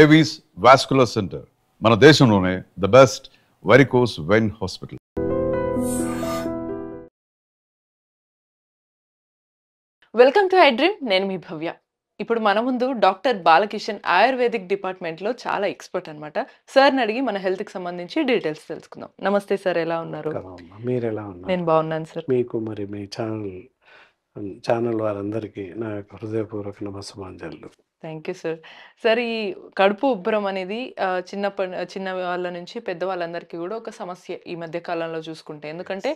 Avis vascular centre మన దేశంలోనే the best varicose vein hospital. Welcome to I dream. నేను మీ భవ్య. ఇప్పుడు మన ముందు డాక్టర్ బాలకిషన్ ఆయుర్వేదిక్ డిపార్ట్మెంట్లో చాలా ఎక్స్పర్ట్ అనమాట. సార్ని అడిగి మన హెల్త్కి సంబంధించి డీటెయిల్స్ తెలుసుకుందాం. నమస్తే సార్, ఎలా ఉన్నారు? మీరు ఎలా ఉన్నారు? నేను బాగున్నాను సార్. మీకు మరి మీ ఛానల్ వారందరికీ నా యొక్క హృదయపూర్వక నమస్సుమాంజలు. Thank you sir. సార్, ఈ కడుపు ఉబ్బరం అనేది చిన్న వాళ్ళ నుంచి పెద్ద వాళ్ళందరికీ కూడా ఒక సమస్య ఈ మధ్య కాలంలో చూసుకుంటే. ఎందుకంటే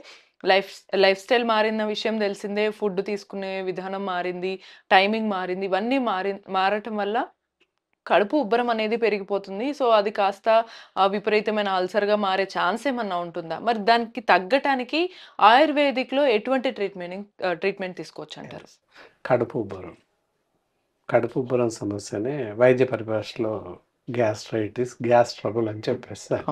లైఫ్ స్టైల్ మారిన విషయం తెలిసిందే, ఫుడ్ తీసుకునే విధానం మారింది, టైమింగ్ మారింది, ఇవన్నీ మారటం వల్ల కడుపు ఉబ్బరం అనేది పెరిగిపోతుంది. సో అది కాస్త విపరీతమైన అల్సర్గా మారే ఛాన్స్ ఏమన్నా ఉంటుందా? మరి దానికి తగ్గటానికి ఆయుర్వేదిక్లో ఎటువంటి ట్రీట్మెంట్ తీసుకోవచ్చు అంటారు? కడుపు ఉబ్బరం సమస్యనే వైద్య పరిభాషలో గ్యాస్ ట్రబుల్ అని చెప్పేస్తారు.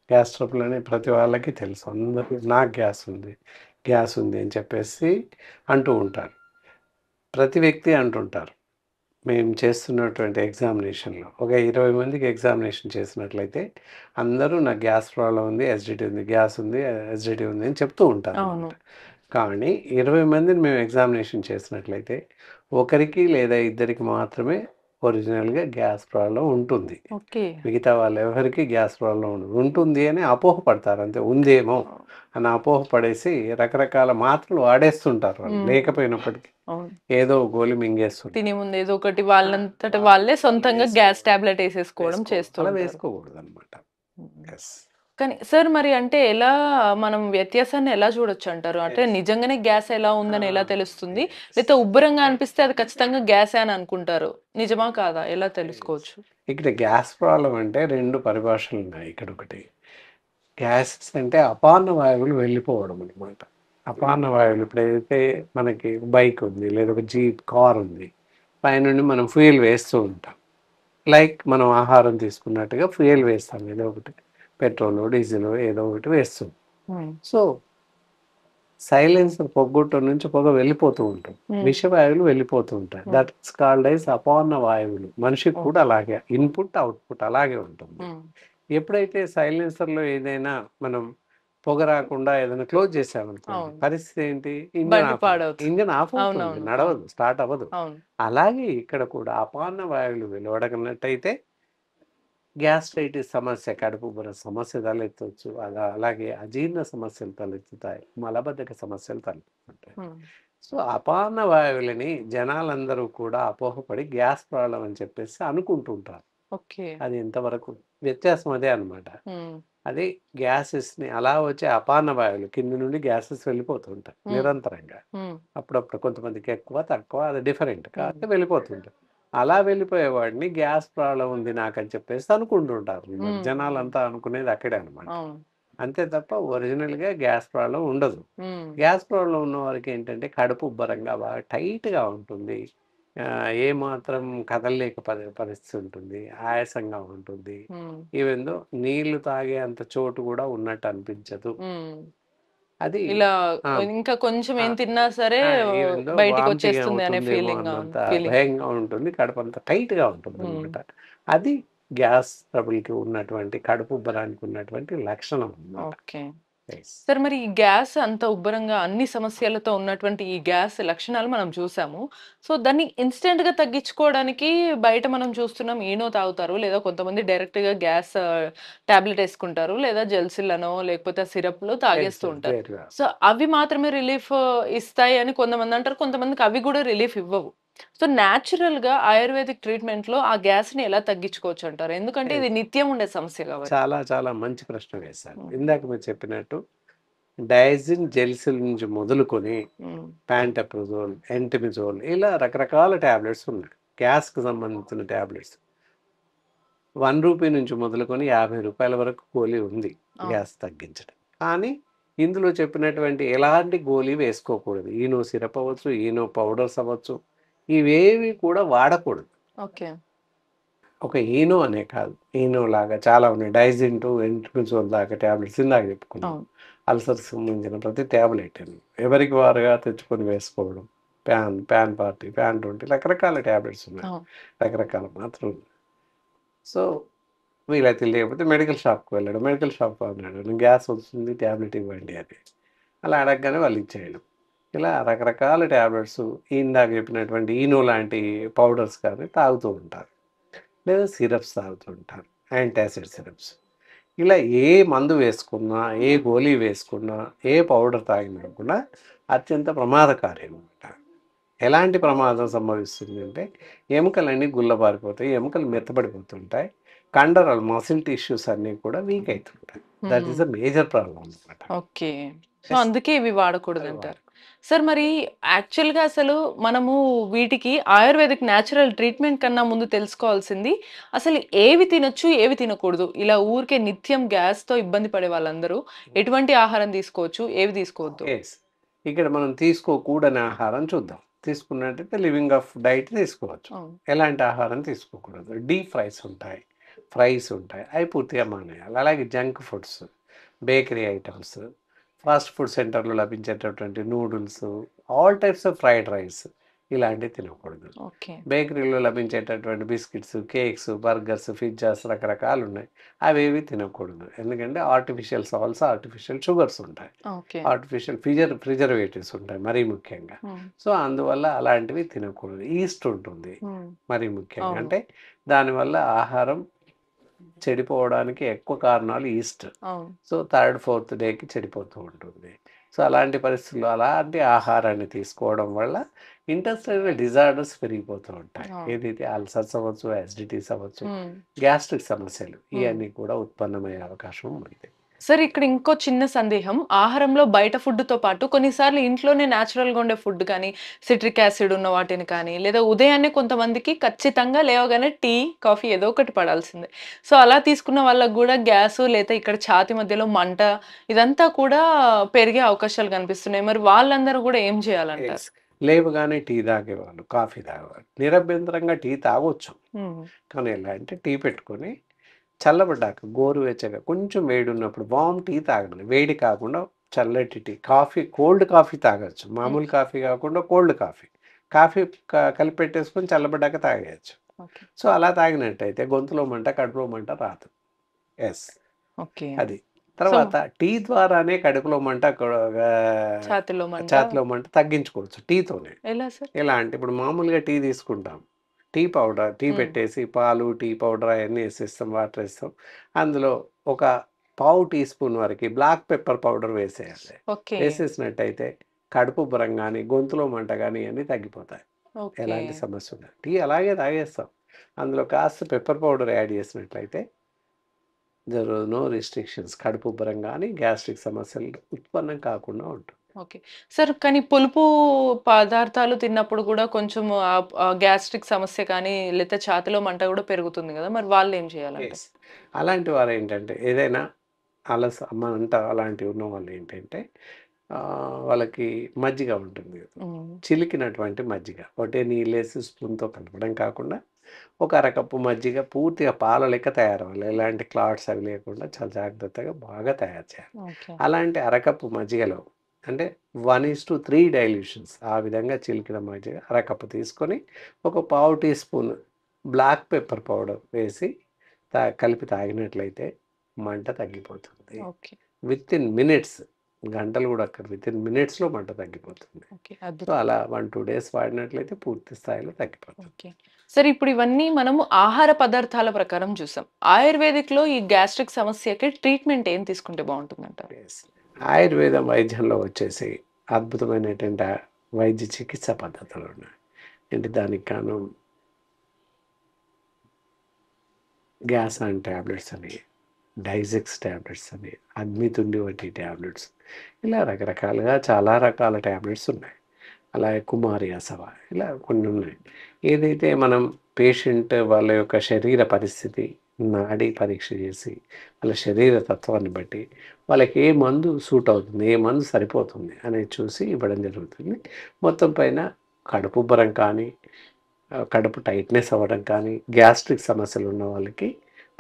గ్యాస్ ట్రబుల్ అని ప్రతి వాళ్ళకి తెలుసు, అందరికీ నాకు గ్యాస్ ఉంది అని చెప్పేసి అంటూ ఉంటారు. ప్రతి వ్యక్తి అంటుంటారు. మేము చేస్తున్నటువంటి ఎగ్జామినేషన్లో ఒక 20 మందికి ఎగ్జామినేషన్ చేసినట్లయితే అందరూ నాకు గ్యాస్ ప్రాబ్లం ఉంది, ఎసిడిటీ ఉంది, గ్యాస్ ఉంది, ఎసిడిటీ ఉంది అని చెప్తూ ఉంటారు. కానీ 20 మందిని మేము ఎగ్జామినేషన్ చేసినట్లయితే ఒకరికి లేదా ఇద్దరికి మాత్రమే ఒరిజినల్గా గ్యాస్ ప్రాబ్లం ఉంటుంది. మిగతా వాళ్ళు ఎవరికి గ్యాస్ ప్రాబ్లం ఉంటుంది అని అపోహపడతారు. అంతే, ఉందేమో అని అపోహపడేసి రకరకాల మాత్రలు వాడేస్తుంటారు. వాళ్ళు లేకపోయినప్పటికీ ఏదో గోలి మింగేస్తుంది. తినే ముందు ఏదో ఒకటి వాళ్ళంతట వాళ్ళే సొంతంగా గ్యాస్ టాబ్లెట్ వేసేసుకోవడం చేస్తారు. వేసుకోకూడదు అనమాట. కానీ సార్, మరి అంటే ఎలా మనం వ్యత్యాసాన్ని ఎలా చూడొచ్చు అంటారు? అంటే నిజంగానే గ్యాస్ ఎలా ఉందని ఎలా తెలుస్తుంది? లేకపోతే ఉబ్బరంగా అనిపిస్తే అది ఖచ్చితంగా గ్యాస్ అని అనుకుంటారు, నిజమా కాదా ఎలా తెలుసుకోవచ్చు? ఇక్కడ గ్యాస్ ప్రాబ్లం అంటే 2 పరిభాషలు ఉన్నాయి. ఇక్కడ ఒకటి గ్యాసెస్ అంటే అపాన వాయువులు వెళ్ళిపోవడం అనమాట. అపాన వాయువులు ఇప్పుడు ఏదైతే మనకి బైక్ ఉంది లేదా ఒక జీప్ కార్ ఉంది, పైనుండి మనం ఫ్యూయల్ వేస్తూ ఉంటాం. లైక్ మనం ఆహారం తీసుకున్నట్టుగా ఫ్యూయల్ వేస్తాం, ఏదో ఒకటి పెట్రోల్ డీజిల్ ఏదో ఒకటి వేస్తుంది. సో సైలెన్సర్ పొగ్గొట్టం నుంచి పొగ వెళ్ళిపోతూ ఉంటుంది, విషవాయువులు వెళ్ళిపోతూ ఉంటాయి. దట్స్ కాల్డ్ ఐస్ అపాన వాయువులు. మనిషికి కూడా అలాగే ఇన్పుట్ అవుట్పుట్ అలాగే ఉంటుంది. ఎప్పుడైతే సైలెన్సర్లో ఏదైనా మనం పొగ రాకుండా ఏదైనా క్లోజ్ చేసామనుకోండి, పరిస్థితి ఏంటి? ఇంజన్ ఆఫ్ అవుతుంది, నడవదు, స్టార్ట్ అవ్వదు. అలాగే ఇక్కడ కూడా అపాన వాయువులు వెలువడగనట్టయితే గ్యాస్ట్రైటిస్ సమస్య, కడుపు ఉబ్బరం సమస్య తలెత్తవచ్చు. అలాగే అజీర్ణ సమస్యలు తలెత్తుతాయి, మలబద్ధక సమస్యలు తలెత్తుతుంటాయి. సో అపాన వాయువులని జనాలందరూ కూడా అపోహపడి గ్యాస్ ప్రాబ్లం అని చెప్పేసి అనుకుంటుంటారు. అది ఎంతవరకు వ్యత్యాసం అదే అనమాట. అది గ్యాసెస్ని అలా వచ్చే అపాన వాయువులు కింద నుండి గ్యాసెస్ వెళ్ళిపోతుంటాయి నిరంతరంగా. అప్పుడప్పుడు కొంతమందికి ఎక్కువ తక్కువ, అది డిఫరెంట్ కాబట్టి వెళ్ళిపోతుంటాయి. అలా వెళ్ళిపోయేవాడిని గ్యాస్ ప్రాబ్లం ఉంది నాకని చెప్పేసి అనుకుంటుంటారు. జనాలంతా అనుకునేది అక్కడే అనమాట. అంతే తప్ప ఒరిజినల్గా గ్యాస్ ప్రాబ్లం ఉండదు. గ్యాస్ ప్రాబ్లం ఉన్న వారికి ఏంటంటే కడుపు ఉబ్బరంగా బాగా టైట్గా ఉంటుంది, ఏమాత్రం కదలలేక పరిస్థితి ఉంటుంది, ఆయాసంగా ఉంటుంది. ఈవెందో నీళ్లు తాగే అంత చోటు కూడా ఉన్నట్టు అనిపించదు. అది ఇలా ఇంకా కొంచెం ఏం తిన్నా సరే బయటికి వచ్చేస్తుంది అనే ఫీలింగ్, భయంగా ఉంటుంది, కడుపు అంతా టైట్ గా ఉంటుంది అనమాట. అది గ్యాస్ ట్రబుల్కి ఉన్నటువంటి కడుపు ఉబ్బరానికి ఉన్నటువంటి లక్షణం. సార్, మరి ఈ గ్యాస్ అంత ఉబ్బరంగా అన్ని సమస్యలతో ఉన్నటువంటి ఈ గ్యాస్ లక్షణాలు మనం చూసాము. సో దాన్ని ఇన్స్టెంట్ గా తగ్గించుకోవడానికి బయట మనం చూస్తున్నాం, ఈనో తాగుతారు, లేదా కొంతమంది డైరెక్ట్ గా గ్యాస్ టాబ్లెట్ వేసుకుంటారు, లేదా జెల్సిల్లనో లేకపోతే సిరప్ లో తాగేస్తూ ఉంటారు. సో అవి మాత్రమే రిలీఫ్ ఇస్తాయి అని కొంతమంది అంటారు, కొంతమందికి అవి కూడా రిలీఫ్ ఇవ్వవు. సో న్యాచురల్ గా ఆయుర్వేదిక్ ట్రీట్మెంట్ లో ఆ గ్యాస్ ని ఎలా తగ్గించుకోవచ్చు అంటారు? ఎందుకంటే ఇది నిత్యం ఉండే సమస్య కాబట్టి. చాలా చాలా మంచి ప్రశ్న వేశారు. ఇందాక మీరు చెప్పినట్టు డయాజిన్ జెల్సిల్ నుంచి మొదలుకొని ప్యాంటప్రజోల్, ఎంటిమిజోల్ ఇలా రకరకాల ట్యాబ్లెట్స్ ఉన్నాయి. గ్యాస్కి సంబంధించిన ట్యాబ్లెట్స్ 1 రూపీ నుంచి మొదలుకొని 50 రూపాయల వరకు గోళీ ఉంది గ్యాస్ తగ్గించడం. కానీ ఇందులో చెప్పినటువంటి ఎలాంటి గోళీ వేసుకోకూడదు. ఈనో సిరప్ అవ్వచ్చు, ఈనో పౌడర్స్ అవ్వచ్చు, ఇవేవి కూడా వాడకూడదు. ఒక ఈనో అనే కాదు, ఈనో లాగా చాలా ఉన్నాయి. డైజిన్ టు ఎంట్మిజోల్ దాకా ట్యాబ్లెట్స్ ఇందాక చెప్పుకున్నాం. అల్సర్స్ సంబంధించిన ప్రతి ట్యాబ్లెట్ ఎవరికి వారుగా తెచ్చుకొని వేసుకోవడం. ప్యాన్ 40, ప్యాన్ 20 రకరకాల ట్యాబ్లెట్స్ ఉన్నాయి, రకరకాల మాత్రలు. సో వీలైతే లేకపోతే మెడికల్ షాప్కి వెళ్ళాడు. మెడికల్ షాప్ అన్నాడు గ్యాస్ వస్తుంది ట్యాబ్లెట్ ఇవ్వండి అని. అలా అడగగానే వాళ్ళు ఇచ్చేయడం. ఇలా రకరకాల ట్యాబ్లెట్స్ ఇందాక చెప్పినటువంటి ఈనో లాంటి పౌడర్స్ కానీ తాగుతూ ఉంటారు. లేదా సిరప్స్ తాగుతూ ఉంటారు, యాంటాసిడ్ సిరప్స్. ఇలా ఏ మందు వేసుకున్నా, ఏ గోళీ వేసుకున్నా, ఏ పౌడర్ తాగినా కూడా అత్యంత ప్రమాదకారి అనమాట. ఎలాంటి ప్రమాదం సంభవిస్తుంది అంటే ఎముకలన్నీ గుల్లబారిపోతాయి, ఎముకలు మెత్తబడిపోతుంటాయి, కండరాలు మసిల్ టిష్యూస్ అన్నీ కూడా వీక్ అవుతుంటాయి. That is a major problem అనమాట. ఓకే. సో అందుకే ఇవి వాడకూడదు అంటారు. సార్ మరి యాక్చువల్గా అసలు మనము వీటికి ఆయుర్వేదిక్ న్యాచురల్ ట్రీట్మెంట్ కన్నా ముందు తెలుసుకోవాల్సింది అసలు ఏవి తినొచ్చు ఏవి తినకూడదు. ఇలా ఊరికే నిత్యం గ్యాస్తో ఇబ్బంది పడే వాళ్ళందరూ ఎటువంటి ఆహారం తీసుకోవచ్చు, ఏవి తీసుకోవద్దు? ఇక్కడ మనం తీసుకోకూడని ఆహారం చూద్దాం. తీసుకున్నట్టయితే లివింగ్ ఆఫ్ డైట్ తీసుకోవచ్చు. ఎలాంటి ఆహారం తీసుకోకూడదు? డీప్ ఫ్రైస్ ఉంటాయి, అవి పూర్తిగా మానేయాలి. అలాగే junk foods, bakery items, fast food సెంటర్లో లభించేటటువంటి noodles, all types of fried rice ఇలాంటివి తినకూడదు. బేకరీలో లభించేటటువంటి బిస్కెట్స్, కేక్స్, బర్గర్స్, పిజ్జాస్ రకరకాలు ఉన్నాయి, అవేవి తినకూడదు. ఎందుకంటే ఆర్టిఫిషియల్ సాల్ట్స్, ఆర్టిఫిషియల్ షుగర్స్ ఉంటాయి, ఆర్టిఫిషియల్ ప్రిజర్వేటివ్స్ ఉంటాయి మరీ ముఖ్యంగా. సో అందువల్ల అలాంటివి తినకూడదు. ఈస్ట్ ఉంటుంది మరీ ముఖ్యంగా, అంటే దానివల్ల ఆహారం చెడిపోవడానికి ఎక్కువ కారణాలు ఈస్ట్. సో 3rd, 4th డేకి చెడిపోతూ ఉంటుంది. సో అలాంటి పరిస్థితుల్లో అలాంటి ఆహారాన్ని తీసుకోవడం వల్ల ఇంటెస్టైనల్ డిజార్డర్స్ పెరిగిపోతూ ఉంటాయి. ఏదైతే అల్సర్స్ అవ్వచ్చు, యాసిడిటీస్ అవ్వచ్చు, గ్యాస్ట్రిక్ సమస్యలు ఇవన్నీ కూడా ఉత్పన్నమయ్యే అవకాశం ఉంది. సార్ ఇక్కడ ఇంకో చిన్న సందేహం, ఆహారంలో బయట ఫుడ్తో పాటు కొన్నిసార్లు ఇంట్లోనే న్యాచురల్గా ఉండే ఫుడ్ కానీ, సిట్రిక్ యాసిడ్ ఉన్న వాటిని కానీ, లేదా ఉదయాన్నే కొంతమందికి ఖచ్చితంగా లేవగానే టీ, కాఫీ ఏదో ఒకటి పడాల్సిందే. సో అలా తీసుకున్న వాళ్ళకు కూడా గ్యాసు లేదా ఇక్కడ ఛాతి మధ్యలో మంట ఇదంతా కూడా పెరిగే అవకాశాలు కనిపిస్తున్నాయి. మరి వాళ్ళందరూ కూడా ఏం చేయాలంటారు? లేవగానే టీ తాగేవాళ్ళు, కాఫీ తాగేవాళ్ళు నిరభ్యంతరంగా టీ తాగొచ్చు. కానీ ఎలా అంటే టీ పెట్టుకొని చల్లబడ్డాక గోరువెచ్చగా కొంచెం వేడి ఉన్నప్పుడు వామ్ టీ తాగండి. వేడి కాకుండా చల్లటి టీ, కోల్డ్ కాఫీ తాగొచ్చు. మామూలు కాఫీ కాకుండా కోల్డ్ కాఫీ కలిపి పెట్టేసుకొని చల్లబడ్డాక తాగేయచ్చు. సో అలా తాగినట్టయితే గొంతులో మంట, కడుపులో మంట రాదు. అది తర్వాత టీ ద్వారానే కడుపులో మంట, ఛాతిలో మంట తగ్గించుకోవచ్చు టీతోనే. ఎలా అంటే ఇప్పుడు మామూలుగా టీ తీసుకుంటాం, టీ పౌడర్, టీ పెట్టేసి పాలు, టీ పౌడర్ అవన్నీ వేసేస్తాం, వాటర్ వేస్తాం, అందులో ఒక పావు టీ స్పూన్ వరకు బ్లాక్ పెప్పర్ పౌడర్ వేసేయాలి. వేసేసినట్టయితే కడుపు ఉబ్బరం కానీ, గొంతులో మంట కానీ అన్నీ తగ్గిపోతాయి, ఎలాంటి సమస్య ఉండదు. టీ అలాగే తాగేస్తాం, అందులో కాస్త పెప్పర్ పౌడర్ యాడ్ చేసినట్లయితే నో రిస్ట్రిక్షన్స్, కడుపు ఉబ్బరం కానీ గ్యాస్ట్రిక్ సమస్యలు ఉత్పన్నం కాకుండా ఉంటుంది. ఓకే సార్, కానీ పులుపు పదార్థాలు తిన్నప్పుడు కూడా కొంచెం గ్యాస్ట్రిక్ సమస్య కానీ లేకపోతే ఛాతిలో మంట కూడా పెరుగుతుంది కదా, మరి వాళ్ళు ఏం చేయాలంటే? అలాంటి వారు ఏంటంటే ఏదైనా మంట అలాంటివి ఉన్న వాళ్ళు ఏంటంటే వాళ్ళకి మజ్జిగ ఉంటుంది కదా, చిలికినటువంటి మజ్జిగ ఒకటే నీళ్ళేసి స్పూన్తో కలపడం కాకుండా ఒక అరకప్పు మజ్జిగ పూర్తిగా పాల లెక్క తయారవ్వాలి. ఎలాంటి క్లాట్స్ అవి లేకుండా చాలా జాగ్రత్తగా బాగా తయారు చేయాలి. అలాంటి అరకప్పు మజ్జిగలో అంటే 1:3 డైల్యూషన్స్ ఆ విధంగా చిలికిన మజ్జిగ అరకప్పు తీసుకొని ఒక పావు teaspoon black pepper powder వేసి కలిపి తాగినట్లయితే మంట తగ్గిపోతుంది. విత్ ఇన్ మినిట్స్, గంటలు కూడా అక్కడ విత్ ఇన్ మినిట్స్లో మంట తగ్గిపోతుంది. సో అలా 1-2 డేస్ వాడినట్లయితే పూర్తి స్థాయిలో తగ్గిపోతుంది. సరే, ఇప్పుడు ఇవన్నీ మనము ఆహార పదార్థాల ప్రకారం చూసాం. ఆయుర్వేదిక్లో ఈ గ్యాస్ట్రిక్ సమస్యకి ట్రీట్మెంట్ ఏం తీసుకుంటే బాగుంటుందంటారు? ఆయుర్వేదం వైద్యంలో వచ్చేసి అద్భుతమైనటువంటి వైద్య చికిత్స పద్ధతులు ఉన్నాయి. అంటే దానికి కాను గ్యాస్ అండ్ ట్యాబ్లెట్స్ అని, డైజెక్స్ ట్యాబ్లెట్స్ అని, అగ్నితుండి వంటి ట్యాబ్లెట్స్, ఇలా రకరకాలుగా చాలా రకాల ట్యాబ్లెట్స్ ఉన్నాయి. అలాగే కుమారి అసవ, ఇలా కొన్ని ఉన్నాయి. ఏదైతే మనం పేషెంట్ వాళ్ళ యొక్క శరీర పరిస్థితి, నాడీ పరీక్ష చేసి వాళ్ళ శరీర తత్వాన్ని బట్టి వాళ్ళకి ఏ మందు సూట్ అవుతుంది, ఏ మందు సరిపోతుంది అనేది చూసి ఇవ్వడం జరుగుతుంది. మొత్తం పైన కడుపు ఉబ్బరం కానీ, కడుపు టైట్నెస్ అవ్వడం కానీ, గ్యాస్ట్రిక్ సమస్యలు ఉన్న వాళ్ళకి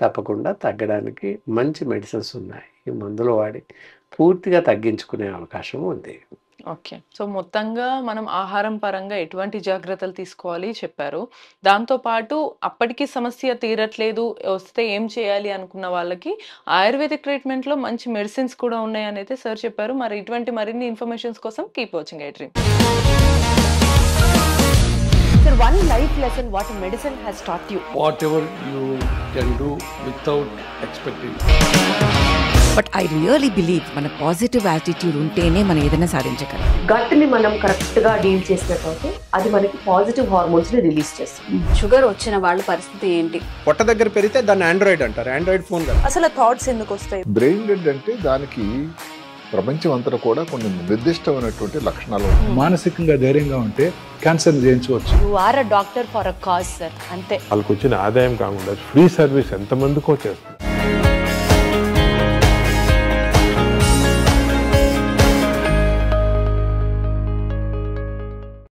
తప్పకుండా తగ్గడానికి మంచి మెడిసిన్స్ ఉన్నాయి. ఈ మందులు వాడి పూర్తిగా తగ్గించుకునే అవకాశం ఉంది. ఓకే. సో, మొత్తంగా మనం ఆహారం పరంగా ఎటువంటి జాగ్రత్తలు తీసుకోవాలి చెప్పారు. దాంతో పాటు అప్పటికి సమస్య తీరట్లేదు, వస్తే ఏం చేయాలి అనుకున్న వాళ్ళకి ఆయుర్వేదిక్ ట్రీట్మెంట్‌లో మంచి మెడిసిన్స్ కూడా ఉన్నాయనైతే సార్ చెప్పారు. మరి ఇటువంటి మరిన్ని ఇన్ఫర్మేషన్స్ కోసం keep watching I dream. Sir, one life lesson what medicine has taught you. Whatever you can do without expecting. But I really believe మన పాజిటివ్ యాటిట్యూడ్ ఉంటేనే మనం ఏదైనా సాధించగలం. గట్ ని మనం కరెక్ట్ గా డీల్ చేసినట్లయితే అది మనకి పాజిటివ్ హార్మోన్స్ ని రిలీజ్ చేస్తుంది. షుగర్ వచ్చిన వాళ్ళ పరిస్థితి ఏంటి? పొట్ట దగ్గర పెరిగితే దాన్ని ఆండ్రాయిడ్ అంటారు, ఆండ్రాయిడ్ ఫోన్ కదా. అసలు థాట్స్ ఎందుకు వస్తాయి? బ్రెయిన్ డెడ్ అంటే దానికి ప్రపంచం అంతా కూడా కొన్ని నిర్దిష్టమైనటువంటి లక్షణాలు. మానసికంగా ధైర్యంగా ఉంటే క్యాన్సర్ జయించవచ్చు. You are a doctor for a cause sir, అంతే. వాళ్ళకి వచ్చిన ఆదాయం కాకుండా ఫ్రీ సర్వీస్ ఎంతమందికో చేస్తుంది.